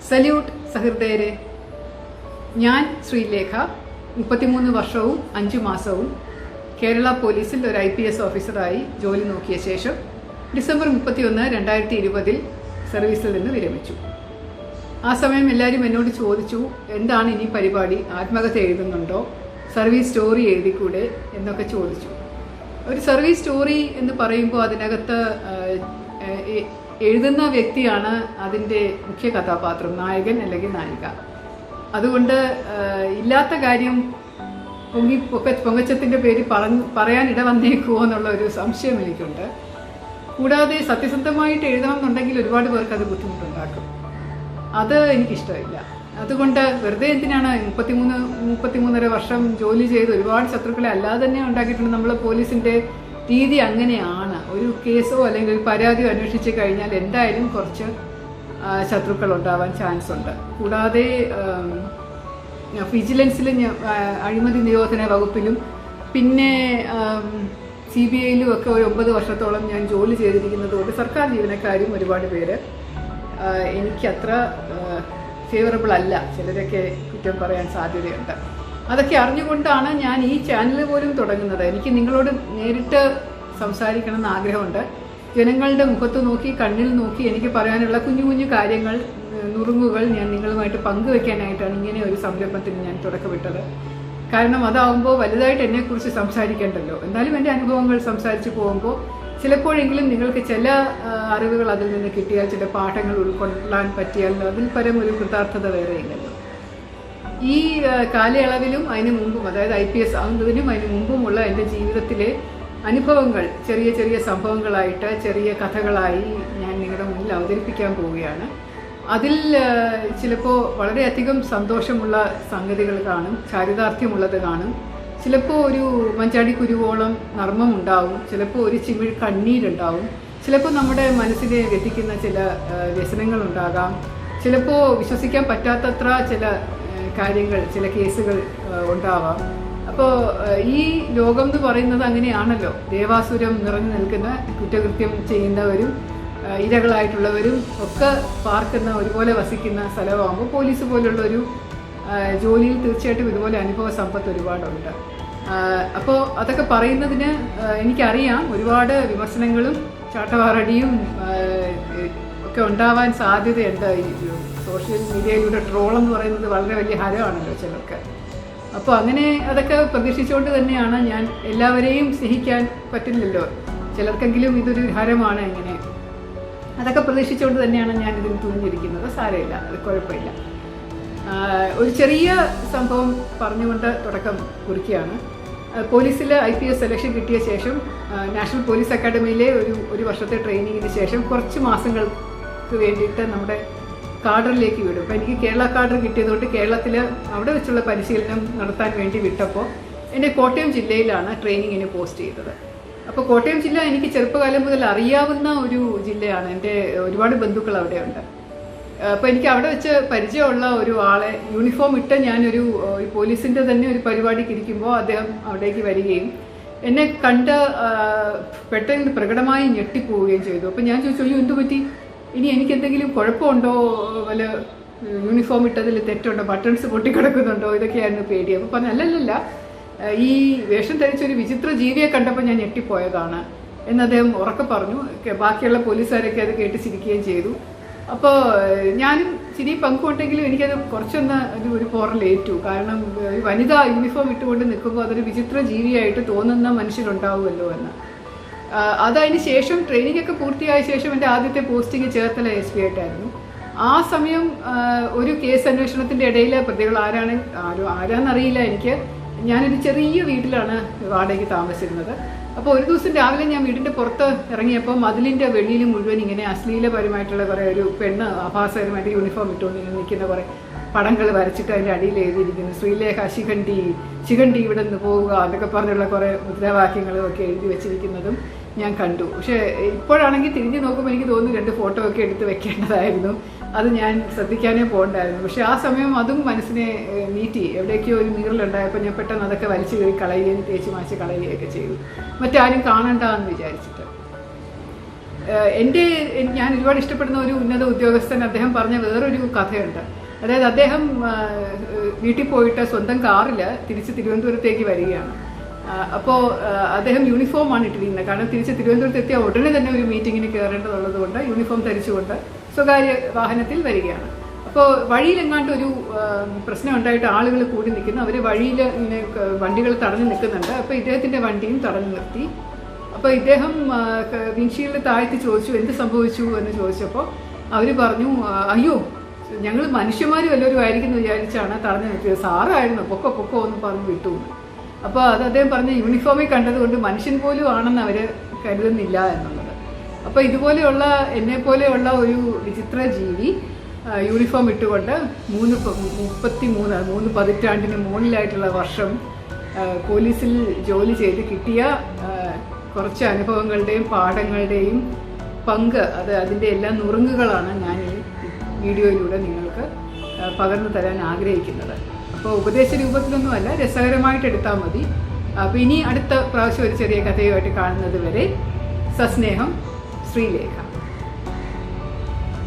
Salute സഹൃദയരെ. ഞാൻ ശ്രീലേഖ 33 വർഷവും 5 മാസവും കേരള പോലീസിൽ ഒരു IPS ഓഫീസറായി ജോലി നോക്കിയ ശേഷം ഡിസംബർ 31, 2020 സർവീസിൽ നിന്ന് വിരമിച്ചു. ആ സമയം എല്ലാവരും എന്നോട് ചോദിച്ചു, എന്താണ് ഇനി പരിപാടി, ആത്മകഥ എഴുതുന്നുണ്ടോ, സർവീസ് സ്റ്റോറി എഴുതിക്കൂടെ എന്നൊക്കെ ചോദിച്ചു. ഒരു സർവീസ് സ്റ്റോറി എന്ന് പറയുമ്പോൾ അതിനകത്ത് എഴുതുന്ന വ്യക്തിയാണ് അതിൻ്റെ മുഖ്യ കഥാപാത്രം, നായകൻ അല്ലെങ്കിൽ നായിക. അതുകൊണ്ട് ഇല്ലാത്ത കാര്യം പൊങ്ങച്ചത്തിൻ്റെ പേര് പറയാൻ ഇടവന്നേക്കുമോ എന്നുള്ള ഒരു സംശയം എനിക്കുണ്ട്. കൂടാതെ സത്യസന്ധമായിട്ട് എഴുതണമെന്നുണ്ടെങ്കിൽ ഒരുപാട് പേർക്ക് അത് ബുദ്ധിമുട്ടുണ്ടാക്കും. അത് എനിക്കിഷ്ടമില്ല. അതുകൊണ്ട് വെറുതെ എന്തിനാണ് 33 വർഷം ജോലി ചെയ്ത് ഒരുപാട് ശത്രുക്കളെ അല്ലാതെ തന്നെ ഉണ്ടാക്കിയിട്ടുണ്ട്. നമ്മൾ പോലീസിൻ്റെ രീതി അങ്ങനെയാണ്. ഒരു കേസോ അല്ലെങ്കിൽ ഒരു പരാതിയോ അന്വേഷിച്ച് കഴിഞ്ഞാൽ എന്തായാലും കുറച്ച് ശത്രുക്കൾ ഉണ്ടാവാൻ ചാൻസ് ഉണ്ട്. കൂടാതെ വിജിലൻസിലും അഴിമതി നിരോധന വകുപ്പിലും പിന്നെ CBIയിലും ഒക്കെ ഒരു 9 വർഷത്തോളം ഞാൻ ജോലി ചെയ്തിരിക്കുന്നത് കൊണ്ട് സർക്കാർ ജീവനക്കാരും ഒരുപാട് പേര് എനിക്കത്ര ഫേവറബിൾ അല്ല. ചിലരൊക്കെ കുറ്റം പറയാൻ സാധ്യതയുണ്ട്. അതൊക്കെ അറിഞ്ഞുകൊണ്ടാണ് ഞാൻ ഈ ചാനൽ പോലും തുടങ്ങുന്നത്. എനിക്ക് നിങ്ങളോട് നേരിട്ട് സംസാരിക്കണം എന്ന് ആഗ്രഹമുണ്ട്. ജനങ്ങളുടെ മുഖത്ത് നോക്കി, കണ്ണിൽ നോക്കി എനിക്ക് പറയാനുള്ള കുഞ്ഞു കുഞ്ഞു കാര്യങ്ങൾ, നുറുങ്ങുകൾ ഞാൻ നിങ്ങളുമായിട്ട് പങ്കുവെക്കാനായിട്ടാണ് ഇങ്ങനെ ഒരു സംരംഭത്തിന് ഞാൻ തുടക്കമിട്ടത്. കാരണം അതാവുമ്പോൾ വലുതായിട്ട് എന്നെക്കുറിച്ച് സംസാരിക്കേണ്ടല്ലോ. എന്നാലും എൻ്റെ അനുഭവങ്ങൾ സംസാരിച്ച് പോകുമ്പോൾ ചിലപ്പോഴെങ്കിലും നിങ്ങൾക്ക് ചില അറിവുകൾ അതിൽ നിന്ന് കിട്ടിയാൽ, ചില പാഠങ്ങൾ ഉൾക്കൊള്ളാൻ പറ്റിയാൽ അതിൽ പരം ഒരു കൃതാർത്ഥത വേറെ ഇല്ലല്ലോ. ഈ കാലയളവിലും അതിനു മുമ്പും, അതായത് IPS ആകുന്നതിനും അതിനു മുമ്പുമുള്ള എൻ്റെ ജീവിതത്തിലെ അനുഭവങ്ങൾ ചെറിയ ചെറിയ സംഭവങ്ങളായിട്ട്, ചെറിയ കഥകളായി ഞാൻ നിങ്ങളുടെ മുന്നിൽ അവതരിപ്പിക്കാൻ പോവുകയാണ്. അതിൽ ചിലപ്പോൾ വളരെയധികം സന്തോഷമുള്ള സംഗതികൾ കാണും, ചാരിതാർത്ഥ്യമുള്ളത് കാണും. ചിലപ്പോൾ ഒരു മഞ്ചാടിക്കുരുവോളം നർമ്മമുണ്ടാവും, ചിലപ്പോൾ ഒരു ചിമിഴ് കണ്ണീരുണ്ടാവും, ചിലപ്പോൾ നമ്മുടെ മനസ്സിനെ വ്യഥിക്കുന്ന ചില വ്യസനങ്ങളുണ്ടാകാം, ചിലപ്പോൾ വിശ്വസിക്കാൻ പറ്റാത്തത്ര ചില കാര്യങ്ങൾ, ചില കേസുകൾ ഉണ്ടാവാം. അപ്പോൾ ഈ ലോകം എന്ന് പറയുന്നത് അങ്ങനെയാണല്ലോ. ദേവാസുരം നിറഞ്ഞു നിൽക്കുന്ന, കുറ്റകൃത്യം ചെയ്യുന്നവരും ഇരകളായിട്ടുള്ളവരും ഒക്കെ പാർക്കുന്ന, ഒരുപോലെ വസിക്കുന്ന സ്ഥലമാകുമ്പോൾ പോലീസ് പോലുള്ളൊരു ജോലിയിൽ തീർച്ചയായിട്ടും ഇതുപോലെ അനുഭവ സമ്പത്ത് ഒരുപാടുണ്ട്. അപ്പോൾ അതൊക്കെ പറയുന്നതിന് എനിക്കറിയാം ഒരുപാട് വിമർശനങ്ങളും ചാട്ടവാറടിയും ഒക്കെ ഉണ്ടാവാൻ സാധ്യതയുണ്ട്. ഈ സോഷ്യൽ മീഡിയയിലൂടെ ട്രോളെന്ന് പറയുന്നത് വളരെ വലിയ ഹരമാണല്ലോ ചിലർക്ക്. അപ്പോൾ അങ്ങനെ അതൊക്കെ പ്രതീക്ഷിച്ചുകൊണ്ട് തന്നെയാണ് ഞാൻ, എല്ലാവരെയും സ്നേഹിക്കാൻ പറ്റില്ലല്ലോ, ചിലർക്കെങ്കിലും ഇതൊരു ഹരമാണ്. എങ്ങനെ അതൊക്കെ പ്രതീക്ഷിച്ചുകൊണ്ട് തന്നെയാണ് ഞാൻ ഇതിന് തുനിഞ്ഞിരിക്കുന്നത്. സാരമില്ല, അത് കുഴപ്പമില്ല. ഒരു ചെറിയ സംഭവം പറഞ്ഞുകൊണ്ട് തുടക്കം കുറിക്കുകയാണ്. പോലീസിൽ IPS സെലക്ഷൻ കിട്ടിയ ശേഷം നാഷണൽ പോലീസ് അക്കാഡമിയിലെ ഒരു വർഷത്തെ ട്രെയിനിങ്ങിന് ശേഷം കുറച്ച് മാസങ്ങൾക്ക് വേണ്ടിയിട്ട് നമ്മുടെ കാഡറിലേക്ക് വിടും. അപ്പോൾ എനിക്ക് കേരള കാഡർ കിട്ടിയതുകൊണ്ട് കേരളത്തിൽ അവിടെ വെച്ചുള്ള പരിശീലനം നടത്താൻ വേണ്ടി വിട്ടപ്പോൾ എന്നെ കോട്ടയം ജില്ലയിലാണ് ട്രെയിനിങ്ങിന് പോസ്റ്റ് ചെയ്തത്. അപ്പോൾ കോട്ടയം ജില്ല എനിക്ക് ചെറുപ്പകാലം മുതൽ അറിയാവുന്ന ഒരു ജില്ലയാണ്. എൻ്റെ ഒരുപാട് ബന്ധുക്കൾ അവിടെയുണ്ട്. അപ്പോൾ എനിക്ക് അവിടെ വെച്ച് പരിചയമുള്ള ഒരു ആളെ, യൂണിഫോം ഇട്ട് ഞാനൊരു പോലീസിൻ്റെ തന്നെ ഒരു പരിപാടിക്ക് ഇരിക്കുമ്പോൾ അദ്ദേഹം അവിടേക്ക് വരികയും എന്നെ കണ്ട് പെട്ടെന്ന് പ്രകടമായി ഞെട്ടിപ്പോവുകയും ചെയ്തു. അപ്പോൾ ഞാൻ ചോദിച്ചു, അയ്യോ എന്തു പറ്റി, ഇനി എനിക്ക് എന്തെങ്കിലും കുഴപ്പമുണ്ടോ, വല്ല യൂണിഫോം ഇട്ടതിൽ തെറ്റുണ്ടോ, ബട്ടൺസ് പൊട്ടിക്കിടക്കുന്നുണ്ടോ, ഇതൊക്കെയായിരുന്നു പേടി. അപ്പോൾ പറഞ്ഞു, അല്ലല്ല, ഈ വേഷം ധരിച്ചൊരു വിചിത്ര ജീവിയെ കണ്ടപ്പോൾ ഞാൻ ഞെട്ടിപ്പോയതാണ് എന്ന് അദ്ദേഹം ഉറക്കെ പറഞ്ഞു. ബാക്കിയുള്ള പോലീസുകാരൊക്കെ അത് കേട്ട് ചിരിക്കുകയും ചെയ്തു. അപ്പോൾ ഞാനും ചിരി പങ്കുകൊണ്ടെങ്കിലും എനിക്കത് കുറച്ചൊന്ന് ഒരു പോറലേറ്റു. കാരണം ഒരു വനിത യൂണിഫോം ഇട്ടുകൊണ്ട് നിൽക്കുമ്പോൾ അതൊരു വിചിത്ര ജീവിയായിട്ട് തോന്നുന്ന മനുഷ്യരുണ്ടാവുമല്ലോ എന്ന്. അതതിന് ശേഷം ട്രെയിനിങ് ഒക്കെ പൂർത്തിയായ ശേഷം എൻ്റെ ആദ്യത്തെ പോസ്റ്റിംഗ് ചേർത്തല SP ആയിട്ടായിരുന്നു. ആ സമയം ഒരു കേസ് അന്വേഷണത്തിൻ്റെ ഇടയിൽ പ്രതികൾ ആരാന്നറിയില്ല എനിക്ക്. ഞാനൊരു ചെറിയ വീട്ടിലാണ് വാടകയ്ക്ക് താമസിച്ചിരുന്നത്. അപ്പോൾ ഒരു ദിവസം രാവിലെ ഞാൻ വീടിൻ്റെ പുറത്ത് ഇറങ്ങിയപ്പോൾ മതിലിൻ്റെ വെളിയിൽ മുഴുവൻ ഇങ്ങനെ അശ്ലീലപരമായിട്ടുള്ള കുറേ, ഒരു പെണ്ണ് ആഭാസകരമായിട്ട് യൂണിഫോം ഇട്ടുകൊണ്ട് ഇങ്ങനെ നിൽക്കുന്ന കുറേ പടങ്ങൾ വരച്ചിട്ട് അതിൻ്റെ അടിയിൽ എഴുതിയിരിക്കുന്നു, ശ്രീലേഖ ശിഖണ്ഡി ഇവിടെ നിന്ന് പോവുക എന്നൊക്കെ പറഞ്ഞുള്ള കുറേ മുദ്രാവാക്യങ്ങളും ഒക്കെ എഴുതി വെച്ചിരിക്കുന്നതും ഞാൻ കണ്ടു. പക്ഷേ ഇപ്പോഴാണെങ്കിൽ തിരിഞ്ഞു നോക്കുമ്പോൾ എനിക്ക് തോന്നുന്നു 2 ഫോട്ടോ ഒക്കെ എടുത്ത് വെക്കേണ്ടതായിരുന്നു. അത് ഞാൻ ശ്രദ്ധിക്കാനേ പോകണ്ടായിരുന്നു. പക്ഷെ ആ സമയം അതും മനസ്സിനെ നീറ്റി. എവിടേക്കോ ഒരു നീറിലുണ്ടായപ്പോൾ ഞാൻ പെട്ടെന്ന് അതൊക്കെ വലിച്ചു കയറി കളയുകയും തേച്ച് മാച്ച് കളയുകയൊക്കെ ചെയ്തു, മറ്റാരും കാണണ്ട എന്ന് വിചാരിച്ചിട്ട്. ഞാൻ ഒരുപാട് ഇഷ്ടപ്പെടുന്ന ഒരു ഉന്നത ഉദ്യോഗസ്ഥൻ അദ്ദേഹം പറഞ്ഞ വേറൊരു കഥയുണ്ട്. അതായത് അദ്ദേഹം വീട്ടിൽ പോയിട്ട് സ്വന്തം കാറിൽ തിരിച്ച് തിരുവനന്തപുരത്തേക്ക് വരികയാണ്. അപ്പോൾ അദ്ദേഹം യൂണിഫോമാണ് ഇട്ടിരിക്കുന്നത്. കാരണം തിരിച്ച് തിരുവനന്തപുരത്ത് എത്തിയ ഉടനെ തന്നെ ഒരു മീറ്റിങ്ങിന് കയറേണ്ടതുള്ളത് കൊണ്ട് യൂണിഫോം ധരിച്ചുകൊണ്ട് സ്വകാര്യ വാഹനത്തിൽ വരികയാണ്. അപ്പോൾ വഴിയിലെങ്ങാണ്ട് ഒരു പ്രശ്നം ഉണ്ടായിട്ട് ആളുകൾ കൂടി നിൽക്കുന്നു. അവർ വഴിയിൽ ഇങ്ങനെ വണ്ടികൾ തടഞ്ഞു നിൽക്കുന്നുണ്ട്. അപ്പോൾ ഇദ്ദേഹത്തിൻ്റെ വണ്ടിയും തടഞ്ഞു നിർത്തി. അപ്പോൾ ഇദ്ദേഹം വിൻഷീൽഡ് താഴ്ത്തി ചോദിച്ചു എന്ത് സംഭവിച്ചു എന്ന് ചോദിച്ചപ്പോൾ അവർ പറഞ്ഞു, അയ്യോ ഞങ്ങൾ മനുഷ്യന്മാർ വല്ലവരും ആയിരിക്കും എന്ന് വിചാരിച്ചാണ് തടഞ്ഞു നിർത്തിയത്, സാറായിരുന്നു പൊക്കോ എന്ന് പറഞ്ഞ് വിട്ടു. അപ്പോൾ അത് അദ്ദേഹം പറഞ്ഞ യൂണിഫോമിൽ കണ്ടതുകൊണ്ട് മനുഷ്യൻ പോലും ആണെന്ന് അവർ കരുതുന്നില്ല എന്നുള്ളത്. അപ്പോൾ ഇതുപോലെയുള്ള എന്നെപ്പോലെയുള്ള ഒരു വിചിത്ര ജീവി യൂണിഫോം ഇട്ടുകൊണ്ട് 3 പതിറ്റാണ്ടിന് മുകളിലായിട്ടുള്ള വർഷം പോലീസിൽ ജോലി ചെയ്ത് കിട്ടിയ കുറച്ച് അനുഭവങ്ങളുടെയും പാഠങ്ങളുടെയും പങ്ക് അതിൻ്റെ എല്ലാ നുറുങ്ങുകളാണ് ഞാൻ ഈ വീഡിയോയിലൂടെ നിങ്ങൾക്ക് പകർന്നു തരാൻ ആഗ്രഹിക്കുന്നത്. അപ്പോൾ ഉപദേശ രൂപത്തിലൊന്നുമല്ല, രസകരമായിട്ട് എടുത്താൽ മതി. അപ്പോൾ ഇനി അടുത്ത പ്രാവശ്യം ഒരു ചെറിയ കഥയുമായിട്ട് കാണുന്നത് വരെ സസ്നേഹം, ശ്രീലേഖ.